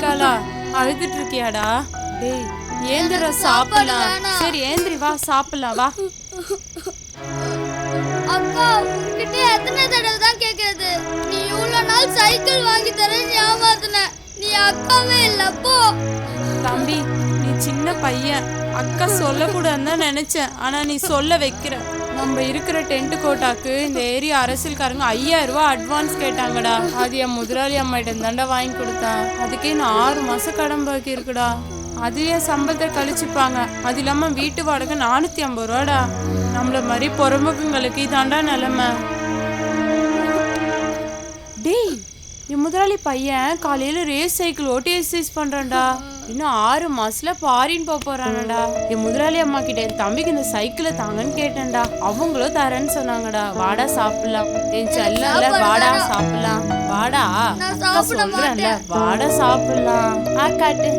ஸ்ரீகாலா, அழுதுட்டு இருக்கியாடா? டேய் ஏந்திர சாப்பிடலாம். சரி ஏந்திரி வா சாப்பிடலாம் வா. அக்கா உன்கிட்ட எத்தனை தடவை தான் கேக்குறது? நீ இவ்வளவு நாள் சைக்கிள் வாங்கி தரேன்னு ஏமாத்துன. நீ அக்காவே இல்ல போ. தம்பி நீ சின்ன பையன், அக்கா சொல்லக்கூடாதுன்னு தான் நினைச்சேன். ஆனா நீ சொல்ல வைக்கிற. நம்ம இருக்கிற டென்ட் கோட்டாக்கு இந்த ஏரியா அரசியல்காரங்க 5000 ரூபாய் அட்வான்ஸ் கேட்டாங்கடா. அது என் முதலாளி அம்மாட்ட தாண்டா வாங்கி கொடுத்தான். அதுக்கே நான் 6 மாசம் கடன் பாக்கி இருக்குடா. அது என் சம்பளத்தை கழிச்சுப்பாங்க. அது இல்லாம வீட்டு வாடகை 450 ரூபாடா. நம்மள மாதிரி பொறமுகங்களுக்கு இதாண்டா நிலைமை. டேய் என் முதலாளி பையன் காலையில ரேஸ் சைக்கிள் ஓட்டி எக்ஸசைஸ் பண்றான்டா. இன்னும் 6 மாசத்துல ஃபாரின் போறானடா. என் முதலாளி அம்மா கிட்ட என் தம்பிக்கு இந்த சைக்கிளை தாங்கன்னு கேட்டேன்டா. அவங்களும் தரேன்னு சொன்னாங்கடா. வாடா சாப்பிடலாம். என் செல்லல வாடா சாப்பிடலாம். வாடா சொல்றேன்ல வாடா சாப்பிடலாம். காட்டு